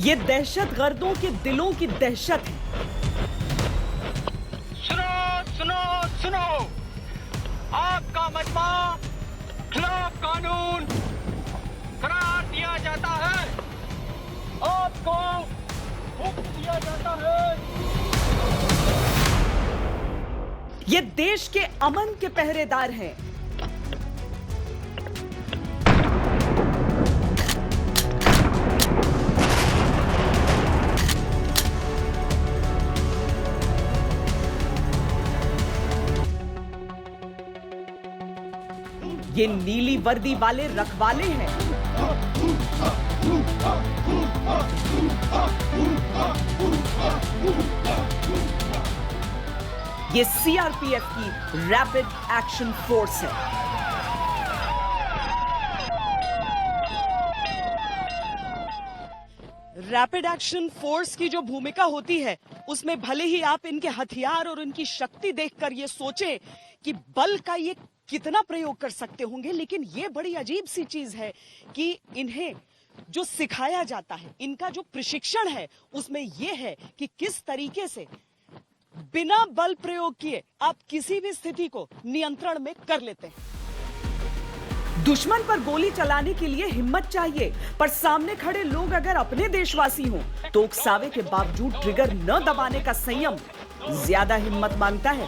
ये दहशतगर्दों के दिलों की दहशत है। सुनो सुनो सुनो, आपका मजमा खिलाफ कानून करार दिया जाता है, आपको हुक्म दिया जाता है। ये देश के अमन के पहरेदार हैं। ये नीली वर्दी वाले रखवाले हैं। ये सीआरपीएफ की रैपिड एक्शन फोर्स है। रैपिड एक्शन फोर्स की जो भूमिका होती है उसमें भले ही आप इनके हथियार और इनकी शक्ति देखकर ये सोचें कि बल का ये कितना प्रयोग कर सकते होंगे, लेकिन ये बड़ी अजीब सी चीज है कि इन्हें जो सिखाया जाता है, इनका जो प्रशिक्षण है उसमें यह है कि किस तरीके से बिना बल प्रयोग किए आप किसी भी स्थिति को नियंत्रण में कर लेते हैं। दुश्मन पर गोली चलाने के लिए हिम्मत चाहिए, पर सामने खड़े लोग अगर अपने देशवासी हों तो उकसावे के बावजूद ट्रिगर न दबाने का संयम ज्यादा हिम्मत मांगता है।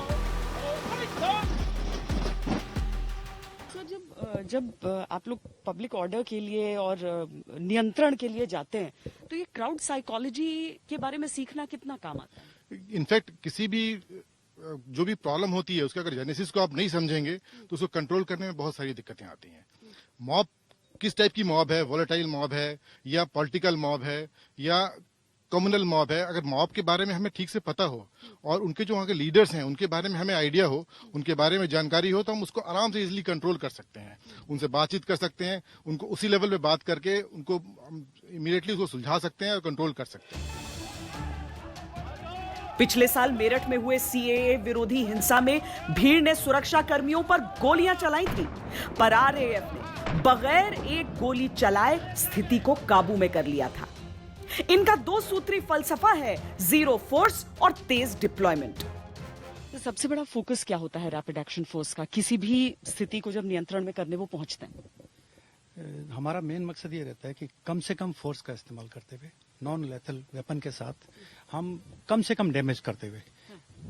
जब आप लोग पब्लिक ऑर्डर के लिए और नियंत्रण के लिए जाते हैं तो ये क्राउड साइकोलॉजी के बारे में सीखना कितना काम आता है? इनफैक्ट किसी भी जो भी प्रॉब्लम होती है उसका अगर जेनेसिस को आप नहीं समझेंगे तो उसको कंट्रोल करने में बहुत सारी दिक्कतें आती हैं। मॉब किस टाइप की मॉब है, वोलेटाइल मॉब है या पॉलिटिकल मॉब है या कम्युनल मॉब है, अगर मॉब के बारे में हमें ठीक से पता हो और उनके जो वहाँ के लीडर्स हैं उनके बारे में हमें आइडिया हो, उनके बारे में जानकारी हो, तो हम उसको आराम से इजीली कंट्रोल कर सकते हैं, उनसे बातचीत कर सकते हैं, उनको उसी लेवल पे बात करके उनको इमीडिएटली उसको सुलझा सकते हैं और कंट्रोल कर सकते हैं। पिछले साल मेरठ में हुए सीएए विरोधी हिंसा में भीड़ ने सुरक्षा कर्मियों पर गोलियां चलाई थी, पर आरएएफ ने बगैर एक गोली चलाए स्थिति को काबू में कर लिया था। इनका दो सूत्री फलसफा है, जीरो फोर्स और तेज डिप्लॉयमेंट। तो सबसे बड़ा फोकस क्या होता है रैपिड एक्शन फोर्स का, किसी भी स्थिति को जब नियंत्रण में करने वो पहुंचते हैं? हमारा मेन मकसद ये रहता है कि कम से कम फोर्स का इस्तेमाल करते हुए, नॉन लेथल वेपन के साथ हम कम से कम डैमेज करते हुए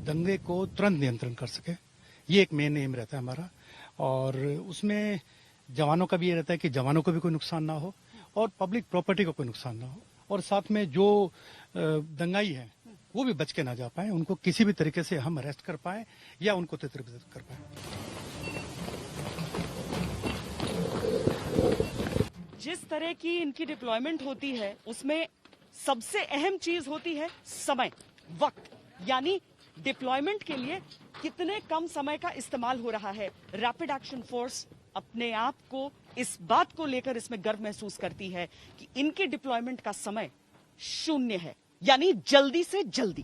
दंगे को तुरंत नियंत्रण कर सके। ये एक मेन एम रहता है हमारा, और उसमें जवानों का भी ये रहता है कि जवानों को भी कोई नुकसान ना हो और पब्लिक प्रॉपर्टी को कोई नुकसान ना हो, और साथ में जो दंगाई है वो भी बच के ना जा पाए, उनको किसी भी तरीके से हम अरेस्ट कर पाए या उनको तितर-बितर कर पाए। जिस तरह की इनकी डिप्लॉयमेंट होती है उसमें सबसे अहम चीज होती है समय, वक्त, यानी डिप्लॉयमेंट के लिए कितने कम समय का इस्तेमाल हो रहा है। रैपिड एक्शन फोर्स अपने आप को इस बात को लेकर इसमें गर्व महसूस करती है कि इनके डिप्लॉयमेंट का समय 0 है, यानी जल्दी से जल्दी।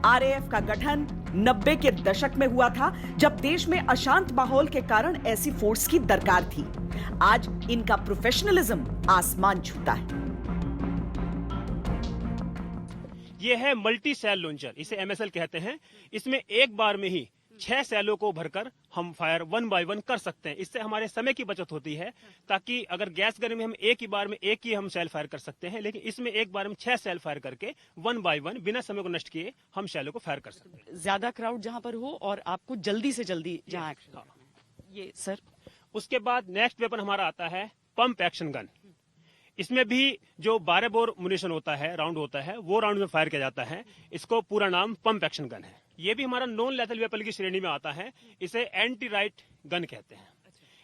आरएएफ का गठन 90 के दशक में हुआ था, जब देश में अशांत माहौल के कारण ऐसी फोर्स की दरकार थी। आज इनका प्रोफेशनलिज्म आसमान छूता है। ये है मल्टी सेल लॉन्चर, इसे एमएसएल कहते हैं। इसमें एक बार में ही 6 सेलों को भरकर हम फायर 1 बाय 1 कर सकते हैं। इससे हमारे समय की बचत होती है, ताकि अगर गैस गन में हम एक ही बार में एक ही हम सेल फायर कर सकते हैं, लेकिन इसमें एक बार में 6 सेल फायर करके 1 बाय 1 बिना समय को नष्ट किए हम सेलों को फायर कर सकते हैं। ज्यादा क्राउड जहां पर हो और आपको जल्दी से जल्दी जहां ये सर। उसके बाद नेक्स्ट वेपन हमारा आता है पंप एक्शन गन। इसमें भी जो 12 बोर मुनिशन होता है, राउंड होता है, वो राउंड में फायर किया जाता है। इसको पूरा नाम पंप एक्शन गन है। ये भी हमारा नॉन लेथल वेपन की श्रेणी में आता है। इसे एंटी राइट गन कहते हैं।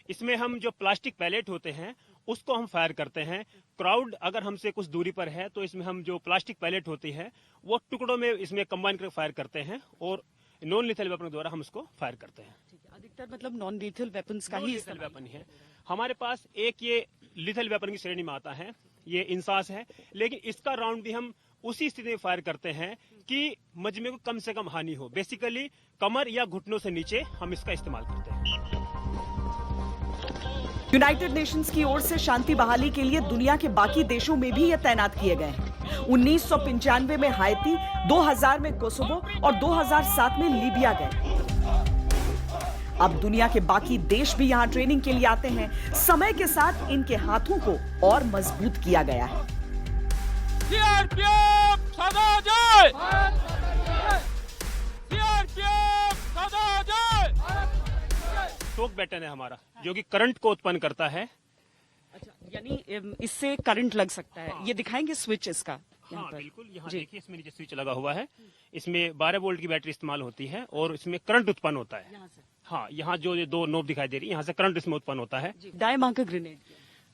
इसमें हम जो प्लास्टिक पैलेट होते हैं उसको हम फायर करते हैं। क्राउड अगर हमसे कुछ दूरी पर है तो इसमें हम जो प्लास्टिक पैलेट होती है वो टुकड़ों में इसमें कंबाइन करके फायर करते हैं, और नॉन लीथल वेपन द्वारा हम उसको फायर करते हैं। अधिकतर मतलब नॉन लीथल वेपन्स का ही लीथल वेपन है हमारे पास। एक ये लीथल वेपन की श्रेणी में आता है, ये इंसास है, लेकिन इसका राउंड भी हम उसी स्थिति में फायर करते हैं कि मजमे को कम से कम हानि हो। बेसिकली कमर या घुटनों से नीचे हम इसका इस्तेमाल करते हैं। यूनाइटेड नेशंस की ओर से शांति बहाली के लिए दुनिया के बाकी देशों में भी ये तैनात किए गए हैं। 1995 में हाइती, 2000 में कोसोवो और 2007 में लीबिया गए। अब दुनिया के बाकी देश भी यहां ट्रेनिंग के लिए आते हैं। समय के साथ इनके हाथों को और मजबूत किया गया है। सीआरपीएफ सदा जय! सीआरपीएफ सदा जय! शॉक बैटन है हमारा, जो कि करंट को उत्पन्न करता है। अच्छा, यानी इससे करंट लग सकता है। ये दिखाएंगे स्विच इसका यहाँ हाँ पर। बिल्कुल, यहाँ जी। देखिए इसमें नीचे स्विच लगा हुआ है। इसमें 12 वोल्ट की बैटरी इस्तेमाल होती है और इसमें करंट उत्पन्न होता है। यहाँ से। हाँ, यहाँ जो ये दो नोब दिखाई दे रही है, यहाँ से करंट इसमें उत्पन्न होता है। दाएं मार्कर ग्रेनेड।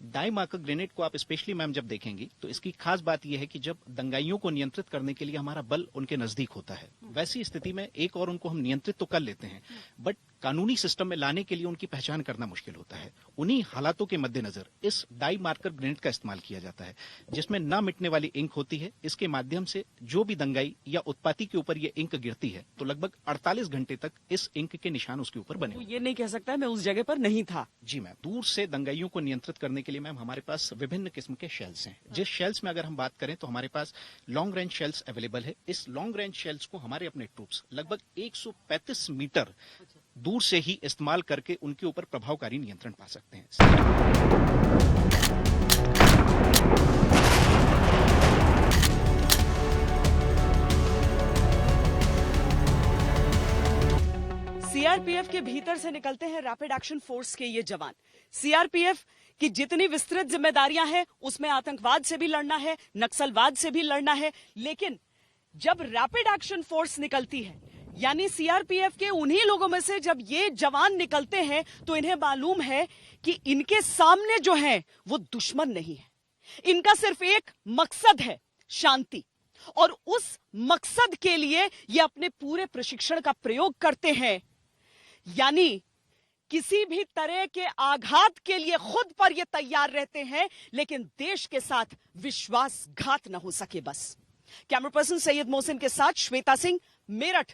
दाई मार्कर ग्रेनेड को आप स्पेशली मैम जब देखेंगी तो इसकी खास बात यह है कि जब दंगाइयों को नियंत्रित करने के लिए हमारा बल उनके नजदीक होता है, वैसी स्थिति में एक और उनको हम नियंत्रित तो कर लेते हैं, बट कानूनी सिस्टम में लाने के लिए उनकी पहचान करना मुश्किल होता है। उन्हीं हालातों के मद्देनजर इस डाई मार्कर ग्रेनेड का इस्तेमाल किया जाता है, जिसमें न मिटने वाली इंक होती है। इसके माध्यम से जो भी दंगाई या उत्पाती के ऊपर ये इंक गिरती है तो लगभग 48 घंटे तक इस इंक के निशान उसके ऊपर बने तो होते हैं। ये नहीं कह सकता मैं उस जगह पर नहीं था। जी मैम, दूर से दंगाइयों को नियंत्रित करने के लिए मैम हमारे पास विभिन्न किस्म के शेल्स हैं। जिस शेल्स में अगर हम बात करें तो हमारे पास लॉन्ग रेंज शेल्स अवेलेबल है। इस लॉन्ग रेंज शेल्स को हमारे अपने ट्रूप्स लगभग 135 मीटर दूर से ही इस्तेमाल करके उनके ऊपर प्रभावकारी नियंत्रण पा सकते हैं। सीआरपीएफ के भीतर से निकलते हैं रैपिड एक्शन फोर्स के ये जवान। सीआरपीएफ की जितनी विस्तृत जिम्मेदारियां हैं उसमें आतंकवाद से भी लड़ना है, नक्सलवाद से भी लड़ना है, लेकिन जब रैपिड एक्शन फोर्स निकलती है यानी सीआरपीएफ के उन्हीं लोगों में से जब ये जवान निकलते हैं तो इन्हें मालूम है कि इनके सामने जो है वो दुश्मन नहीं है। इनका सिर्फ एक मकसद है, शांति। और उस मकसद के लिए ये अपने पूरे प्रशिक्षण का प्रयोग करते हैं। यानी किसी भी तरह के आघात के लिए खुद पर ये तैयार रहते हैं, लेकिन देश के साथ विश्वासघात न हो सके। बस कैमरा पर्सन सैयद मोहसिन के साथ श्वेता सिंह, मेरठ,